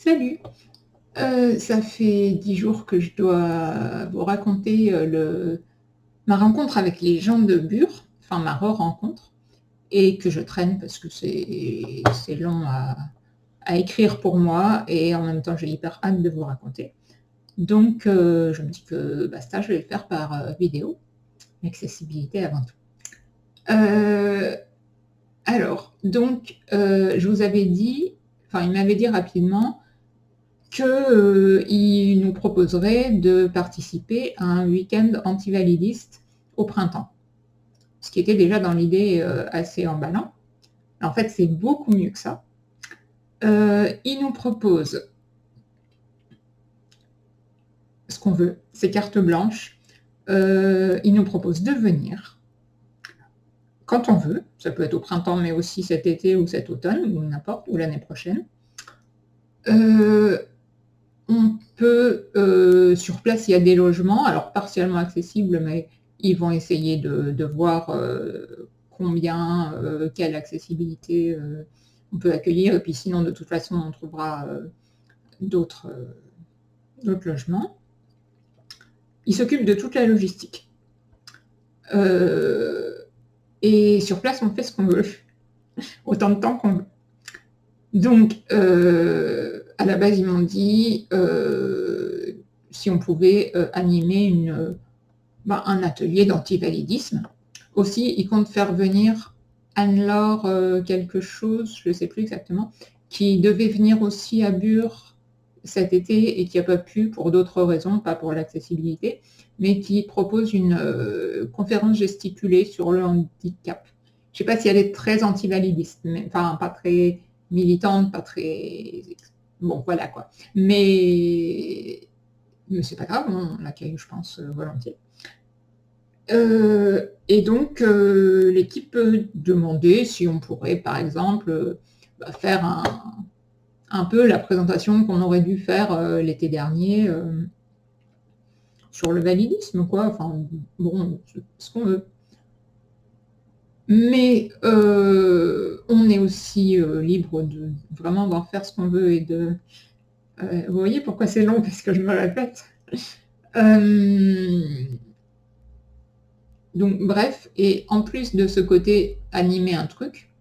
Salut. Ça fait 10 jours que je dois vous raconter ma rencontre avec les gens de Bure, enfin ma re-rencontre, et que je traîne parce que c'est long à écrire pour moi, et en même temps j'ai hyper hâte de vous raconter. Donc je me dis que basta, je vais le faire par vidéo, l'accessibilité avant tout. Alors, donc je vous avais dit, enfin il m'avait dit rapidement qu'il nous proposerait de participer à un week-end antivalidiste au printemps, ce qui était déjà dans l'idée assez emballant. En fait, c'est beaucoup mieux que ça. Il nous propose ce qu'on veut, c'est carte blanche. Il nous propose de venir quand on veut, ça peut être au printemps, mais aussi cet été ou cet automne, ou n'importe, ou l'année prochaine. On peut, sur place, il y a des logements, alors partiellement accessibles, mais ils vont essayer de voir combien, quelle accessibilité on peut accueillir. Et puis sinon, de toute façon, on trouvera d'autres logements. Ils s'occupent de toute la logistique. Et sur place, on fait ce qu'on veut, autant de temps qu'on veut. Donc, à la base, ils m'ont dit si on pouvait animer un atelier d'antivalidisme. Aussi, ils comptent faire venir Anne-Laure quelque chose, je ne sais plus exactement, qui devait venir aussi à Bure cet été et qui n'a pas pu pour d'autres raisons, pas pour l'accessibilité, mais qui propose une conférence gesticulée sur le handicap. Je ne sais pas si elle est très antivalidiste, mais enfin pas très militante, pas très... Bon, voilà quoi. Mais c'est pas grave, on l'accueille, je pense, volontiers. Et donc, l'équipe peut demander si on pourrait, par exemple, faire un peu la présentation qu'on aurait dû faire l'été dernier sur le validisme, quoi. Enfin, bon, ce qu'on veut. Mais on est aussi libre de vraiment d'en faire ce qu'on veut et de... vous voyez pourquoi c'est long, parce que je me répète. Donc bref, et en plus de ce côté animer un truc,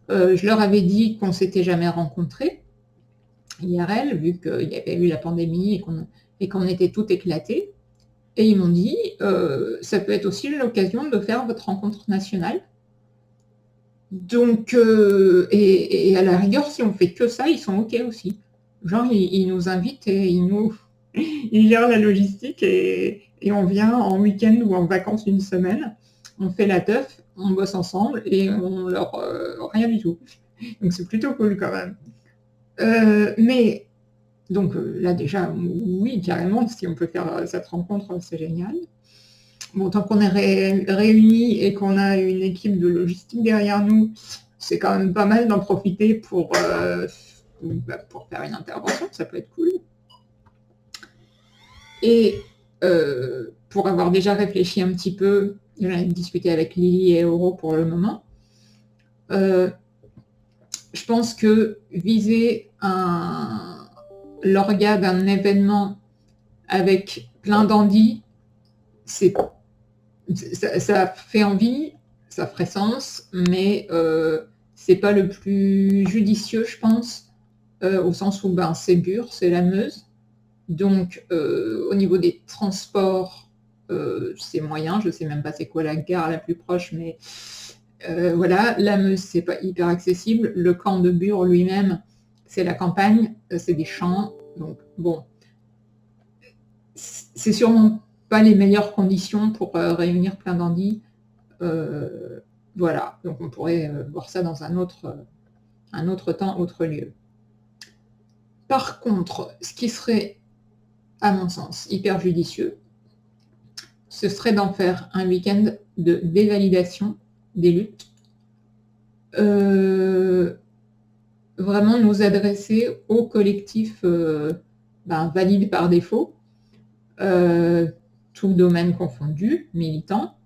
je leur avais dit qu'on s'était jamais rencontrés, IRL, vu qu'il y avait eu la pandémie et qu'on était tout éclatés. Et ils m'ont dit, ça peut être aussi l'occasion de faire votre rencontre nationale. Donc, et à la rigueur, si on fait que ça, ils sont OK aussi. Genre, ils nous invitent et ils gèrent la logistique et on vient en week-end ou en vacances une semaine. On fait la teuf, on bosse ensemble et on leur... rien du tout. Donc, c'est plutôt cool quand même. Mais, donc là déjà, oui, carrément, si on peut faire cette rencontre, c'est génial. Bon, tant qu'on est réunis et qu'on a une équipe de logistique derrière nous, c'est quand même pas mal d'en profiter pour faire une intervention, ça peut être cool. Et pour avoir déjà réfléchi un petit peu, j'en ai discuté avec Lily et Euro pour le moment, je pense que viser l'orga d'un événement avec plein d'andis, ça fait envie, ça ferait sens, mais c'est pas le plus judicieux, je pense, au sens où c'est Bure, c'est la Meuse. Donc, au niveau des transports, c'est moyen. Je sais même pas c'est quoi la gare la plus proche, mais voilà. La Meuse, c'est pas hyper accessible. Le camp de Bure lui-même, c'est la campagne, c'est des champs. Donc, bon, c'est sûrement pas les meilleures conditions pour réunir plein d'andis. Voilà, donc on pourrait voir ça dans un autre temps, autre lieu. Par contre, ce qui serait, à mon sens, hyper judicieux, ce serait d'en faire un week-end de dévalidation des luttes. Vraiment nous adresser au collectif valide par défaut, tout domaine confondu, militant,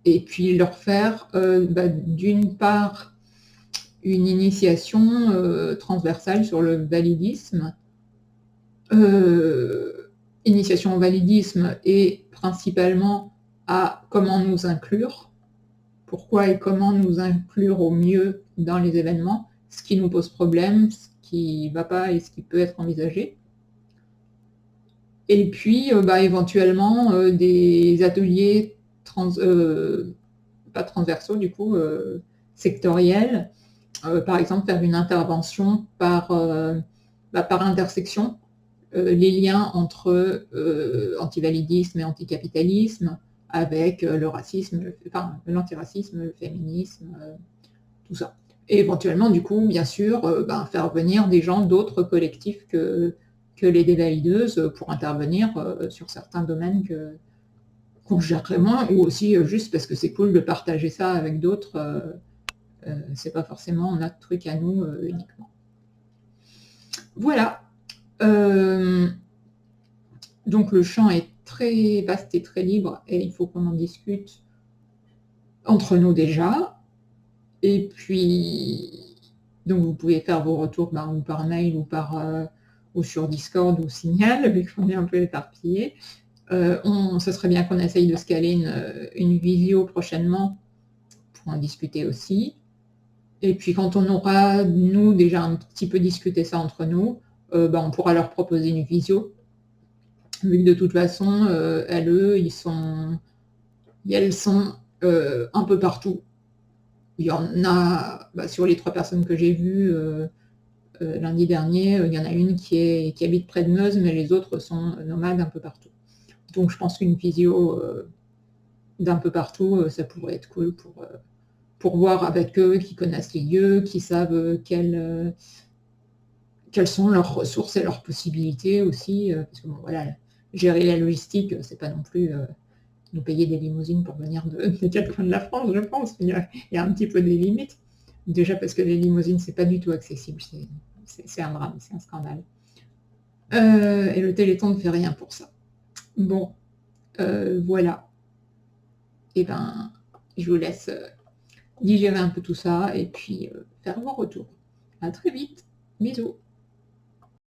et puis leur faire d'une part une initiation transversale sur le validisme. Initiation au validisme et principalement à comment nous inclure, pourquoi et comment nous inclure au mieux dans les événements, ce qui nous pose problème, ce qui ne va pas et ce qui peut être envisagé. Et puis, éventuellement, des ateliers pas transversaux, du coup, sectoriels. Par exemple, faire une intervention par intersection, les liens entre antivalidisme et anticapitalisme, avec le racisme, l'antiracisme, le féminisme, tout ça. Et éventuellement, du coup, bien sûr, faire venir des gens d'autres collectifs que les dévalideuses pour intervenir sur certains domaines qu'on gérerait moins, ou aussi juste parce que c'est cool de partager ça avec d'autres. C'est pas forcément notre truc à nous uniquement. Voilà. Donc le champ est très vaste et très libre et il faut qu'on en discute entre nous déjà. Et puis, donc vous pouvez faire vos retours ou par mail ou sur Discord ou Signal, vu qu'on est un peu éparpillés. Ce serait bien qu'on essaye de se caler une visio prochainement pour en discuter aussi. Et puis quand on aura, nous, déjà un petit peu discuté ça entre nous, on pourra leur proposer une visio. Vu que de toute façon, elles sont un peu partout. Il y en a, sur les 3 personnes que j'ai vues lundi dernier, il y en a une qui habite près de Meuse, mais les autres sont nomades un peu partout. Donc je pense qu'une visio d'un peu partout, ça pourrait être cool pour voir avec eux, qui connaissent les lieux, qui savent quelles sont leurs ressources et leurs possibilités aussi. Parce que gérer la logistique, c'est pas non plus nous payer des limousines pour venir des 4 coins de la France, je pense. Il y a un petit peu des limites. Déjà parce que les limousines, c'est pas du tout accessible. C'est un drame, c'est un scandale. Et le Téléthon ne fait rien pour ça. Bon, voilà. Et je vous laisse digérer un peu tout ça et puis faire vos retours. À très vite. Bisous.